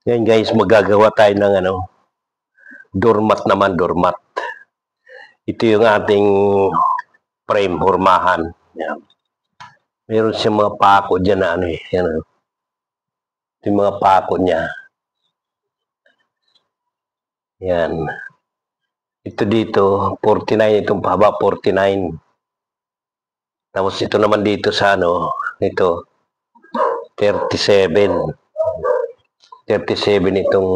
Ngayon guys, magagawa tayo ng doormat naman, doormat. Ito yung ating frame, hurmahan. Yan. Meron siyang mga pako dyan na yan. Ito yung mga pako niya. Yan. Ito dito, 49 itong pahaba, 49. Tapos ito naman dito sa ito, 37. 37 itong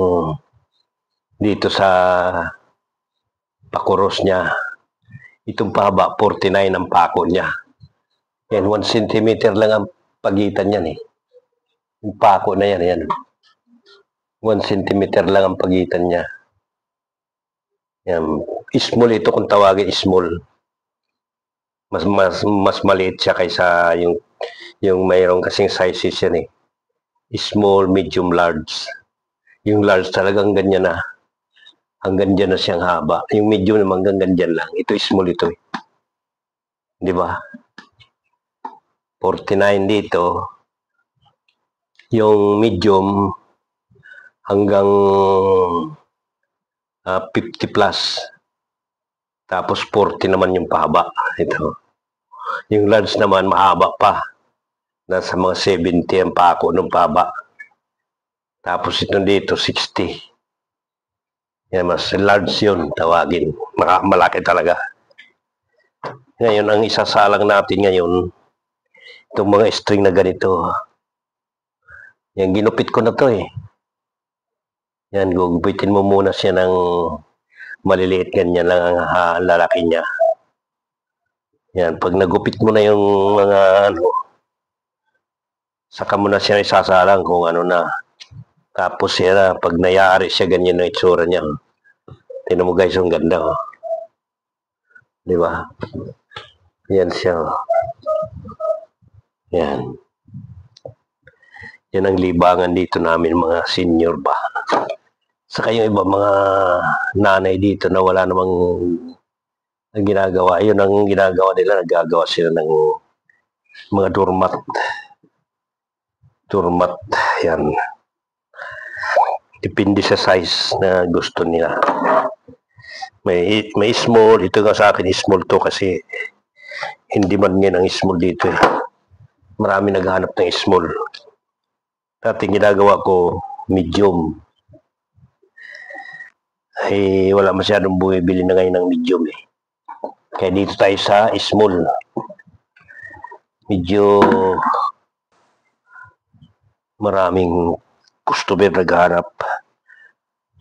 dito sa pakuros niya. Itong pahaba, 49 ang pako niya. Yan, 1 cm lang ang pagitan niyan eh. Yung pako na yan, yan. 1 cm lang ang pagitan niya. Yan. Small ito kung tawagin small. Mas maliit siya kaysa yung mayroong kasing sizes yan eh. Small, medium, large. Yung large talagang ganyan na. Hanggang dyan na siyang haba. Yung medium naman hanggang dyan lang. Ito small ito eh. Di ba? 49 dito. Yung medium hanggang 50 plus. Tapos 40 naman yung pahaba. Ito. Yung large naman mahaba pa. Nasa mga 70 ang pako ng pahaba. Tapos ito dito 60. Yan, mas large yun tawagin. Malaki talaga. Ngayon, ang isasalang natin ngayon, itong mga string na ganito. Yan, ginupit ko na to eh. Yan, gugupitin mo muna siya ng maliliit, ganyan lang ang lalaki niya. Yan, pag nagupit mo na yung mga saka mo na siya isasalang kung na. Tapos yan, pag nayari siya, ganyan na itsura niya. Tingnan mo guys, ang ganda oh. Di ba? Yan siya oh. Yan. Yan ang libangan dito namin mga senior ba. Saka yung iba mga nanay dito na wala namang ginagawa. Yun ang ginagawa nila, nagagawa sila ng mga doormat. Doormat, yan. Depende sa size na gusto nila. May small, ito nga sa akin small to kasi hindi man yan ang small dito eh. Marami naghahanap ng small. Dati ginagawa ko medium. Ay wala masyadong bumibili na ngayon ng medium eh. Kaya dito tayo sa small. Medyo maraming customer naghahanap.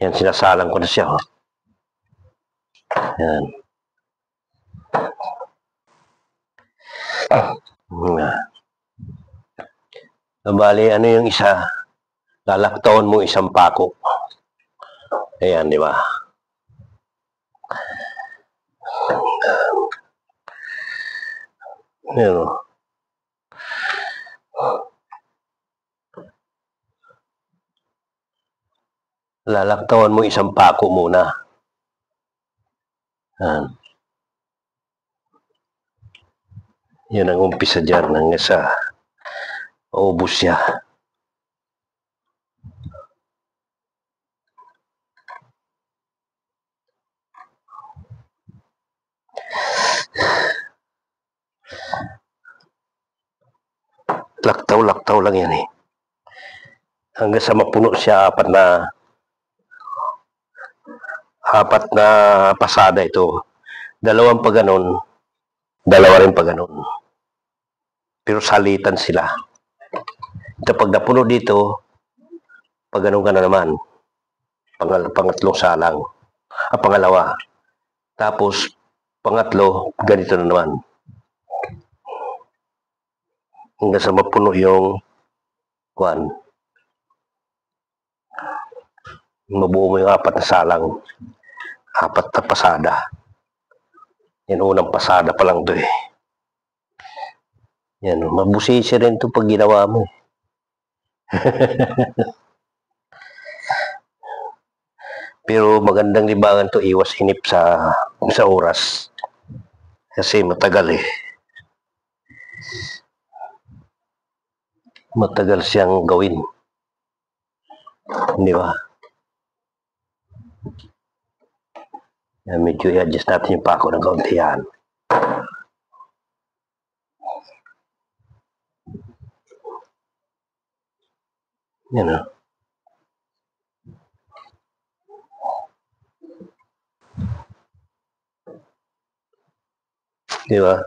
Yan, sinasalang ko na siya. Oh. Yan. Bali, ano yung isa? Lalaktawan mo isang pako. Ayan, di ba? Ayan, oh. Lalaktawan mo isang pako muna. Yan ang umpisa dyan hanggang sa maubos siya. Laktaw lang yan eh. Hanggang sa mapuno siya apat na pasada ito. Dalawang pa ganon, dalawa rin pa ganon. Pero salitan sila. Ito pag napuno dito, pag ganon ka na naman. Pangatlong salang. Pangalawa. Tapos, pangatlo, ganito na naman. Hanggang sa mapuno yung kuwan. Mabuo mo yung apat na salang. Apat na pasada. Yan, unang pasada pa lang to eh. Yan, mabusisi rin to pag ginawa mo eh. Pero magandang libangan to, iwas inip sa oras. Kasi matagal eh. Matagal siyang gawin. Di ba? Yan, medyo i-adjust natin yung pako ng kaunti yan. Yan o. Di ba?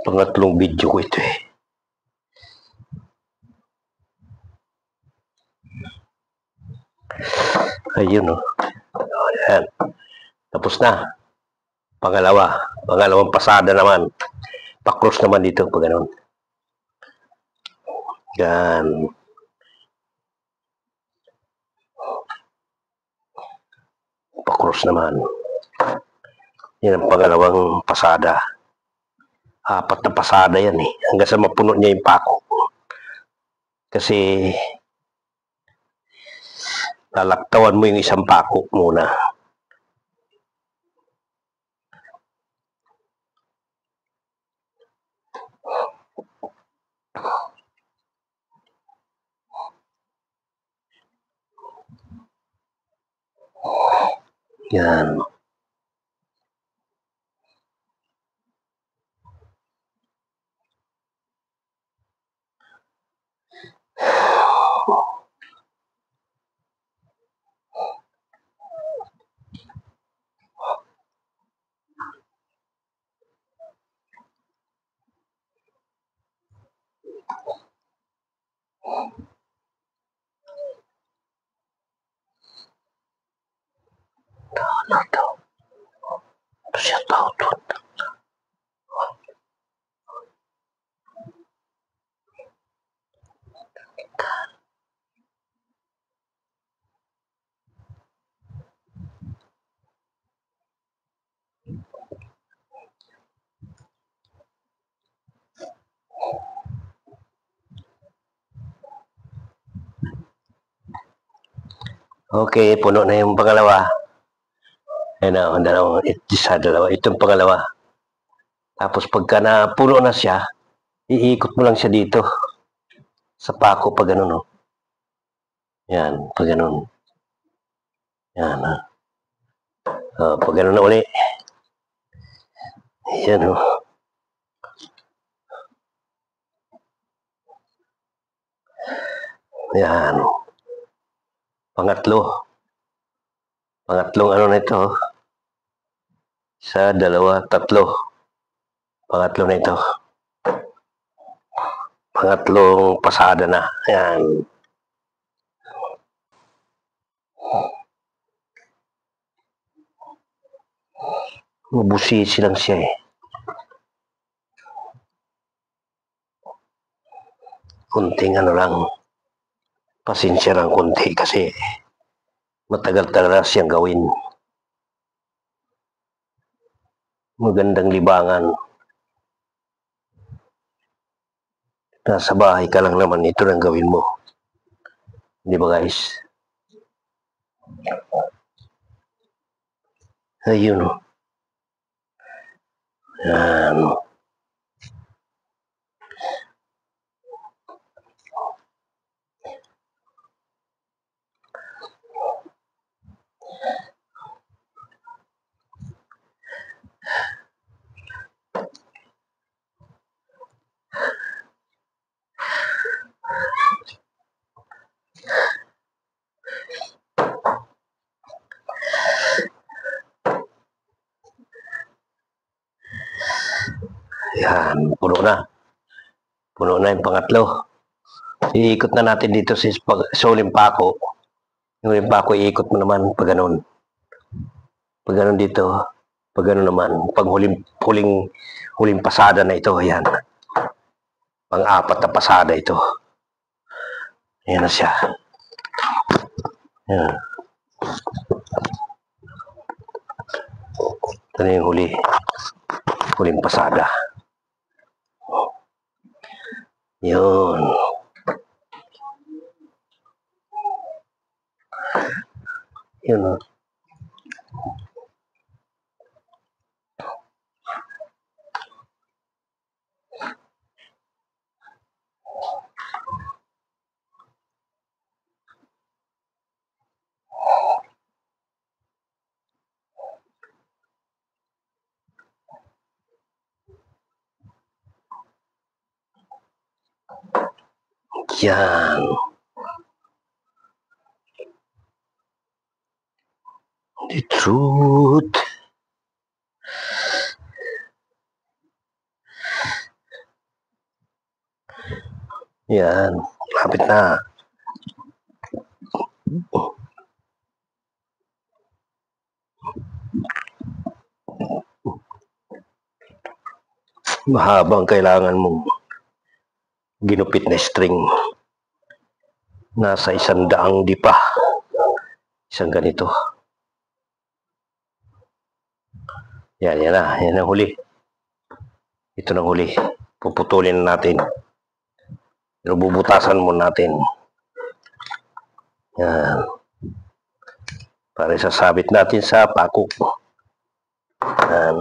Pangatlong video ko ito eh. Ayun o. Ayan. Tapos na. Pangalawang pasada naman. Pa-cross naman dito pag ganun. Yan. Pa-cross naman. Yan ang pangalawang pasada. 4 na pasada yan eh. Hanggang sa mapuno niya yung pako. Kasi lalaktawan mo yung isang pako muna. Yan. Ito siya tao doon. Okay, puno na yung pangalawa. Ayan na, dalawa. Itong pangalawa. Tapos pagka na puno na siya, iikot mo lang siya dito. Sa pako pag ganun, no? Yan, pag ganun. Yan, ha? Pag ganun na uli. Yan, no? Yan. Pangatlong ano na ito. 1, 2, 3. Pangatlo na ito. Pangatlong pasada na. Ayan. Mabusisi lang siya eh. Kunting ano lang. Pasensya lang kunti kasi matagal talaga siyang gawin. Magandang libangan. Nasa bahay ka lang naman, ito lang gawin mo. Di ba guys? Ayun. Yan. Yan, puno na. Puno na yung pangatlo. Iikot na natin dito sa uling pako. Yung uling pako, iikot mo naman pag ganun. Pag ganun dito, pag ganun naman. Pag huling pasada na ito, yan. Pang-4 na pasada ito. Yan na siya. Yan. Ito na yung huling pasada. Yun. Yun. Yan. The truth. Yan. Lapit na. Mahabang kailangan mong ginupit na string. Nasa 100 dipa. Isang ganito. Yan, yan na. Yan ang huli. Ito na huli. Puputulin natin. Pero bubutasan mo natin. Yan. Para sasabit natin sa pako. Yan.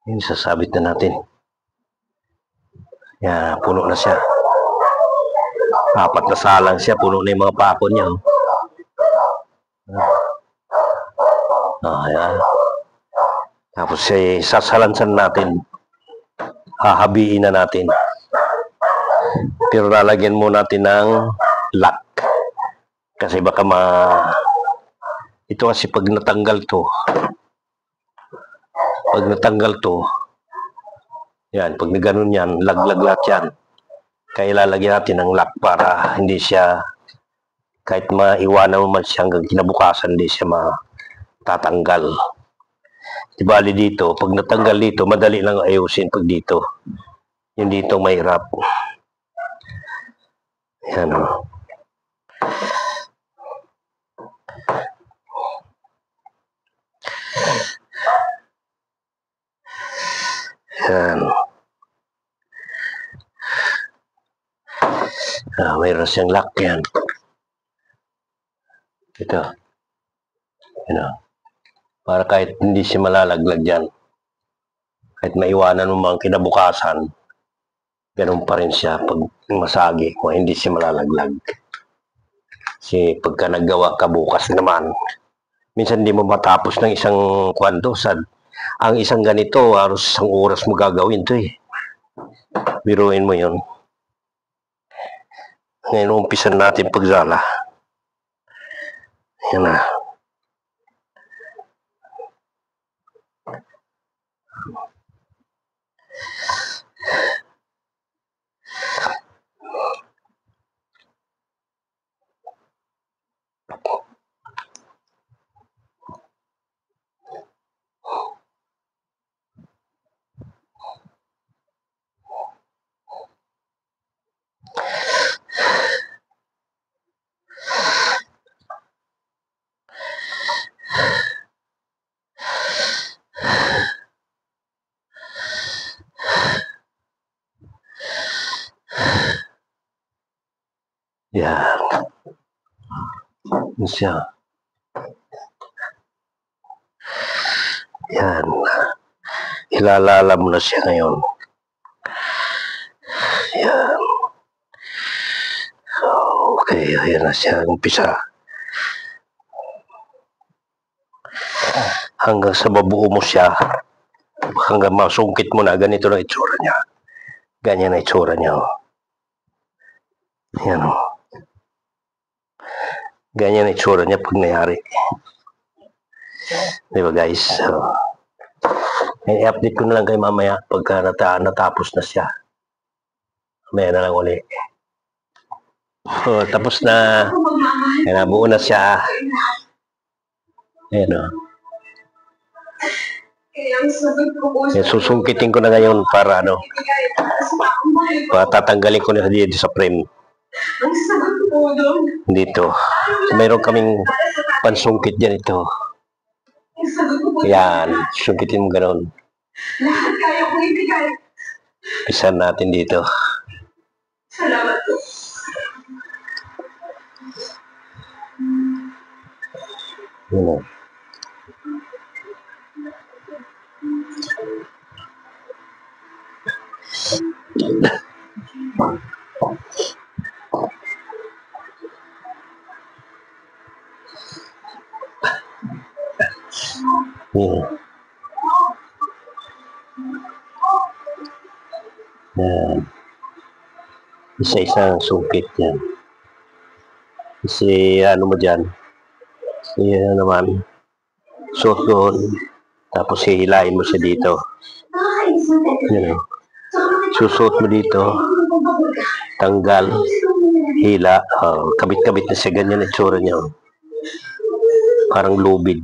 Yan, sasabit na natin. Yan, puno na siya. 4 na salang siya, puno na yung mga pako niya. Yan. Tapos sasalansan natin. Hahabiin na natin. Pero lalagyan mo natin ng lock. Kasi baka ito kasi pag natanggal to, yan, pag naganon yan, laglag lahat yan. Kaya ilalagyan natin ng lock para hindi siya, kahit maiwanan mo man siya hanggang kinabukasan, hindi siya matatanggal. Dibali dito, pag natanggal dito, madali lang ayusin pag dito. Yung dito mahirap. Yan o. Yan. Mayroon siyang lock yan. Ito. Yan. Para kahit hindi siya malalaglag dyan. Kahit maiwanan mo mga kinabukasan, ganun pa rin siya pag masagi kung hindi siya malalaglag. Kasi pagka naggawa ka bukas naman, minsan hindi mo matapos ng isang kwento. Ang isang ganito, halos 1 oras mo gagawin to eh. Biruin mo yun. Ngayon, umpisan natin pagsala. Yan na. Yan. Yan siya. Yan. Ilalala mo na siya ngayon. Yan. Okay, ayan na siya. Umpisa. Hanggang sa mabuo mo siya. Hanggang masungkit mo na. Ganito na itsura niya. Ganyan na itsura niya. Yan o. Ganyan na itsura niya pag nangyari. Diba guys? So, i-update ko na lang kayo mamaya pagka natapos na siya. Mamaya na lang ulit. So, tapos na. Yan, nabuo na siya. Ayan o. Yan, susungkitin ko na ngayon para tatanggalin ko na dito sa frame. Dito. Mayroon kaming pansungkit dyan ito. Yan, sungkitin mo gano'n. Pisan natin dito. Salamat po. Yan. Yan. Isa-isang sungkit yan. Kasi mo dyan. Yan naman. Suot doon. Tapos hihilain mo siya dito. Yan. Susuot mo dito. Tanggal. Hila. Kabit-kabit na siya. Ganyan ang tsura niya. Parang lubid.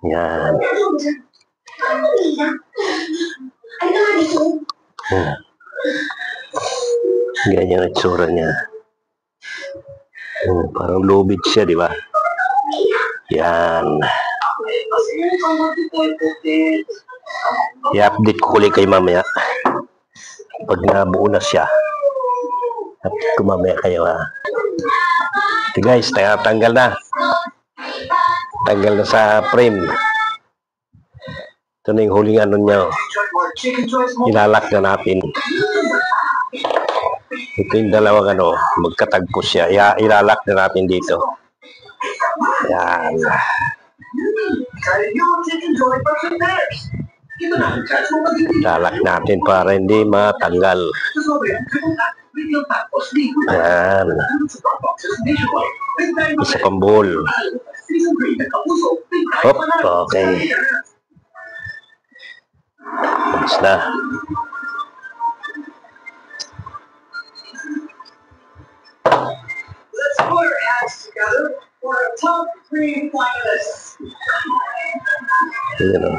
Yan. Ganyan ang tsura niya. Parang lubid siya, di ba? Yan. I-update ko ulit kay mamaya. Pag nabuo na siya. Update ko mamaya kayo, ha. Okay guys, tanggal na. Tanggal na sa frame. Ito na yung huling niya. Ilalak na natin. Ito yung dalawang magkatagpo siya. Ilalak na natin dito. Yan. Ilalak natin para hindi matanggal. Yan. Isa pang bowl. Hop, okay. Tapos na. Let's put our hands together for our top 3 finalists. Ayan o.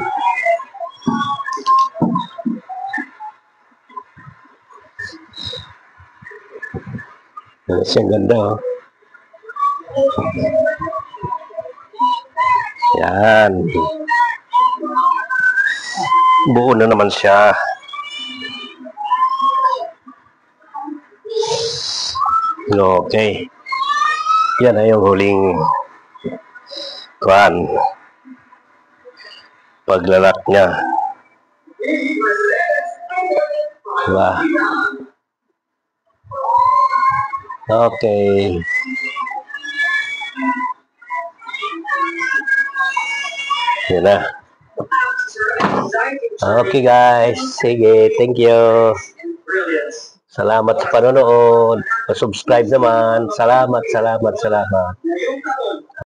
Ang ganda o. Yan. Buo na naman siya. Okay. Yan na yung huling paglalak niya. Diba? Okay. Yan na. Okay guys. Sige. Thank you. Salamat sa panonood. Pa-subscribe naman. Salamat.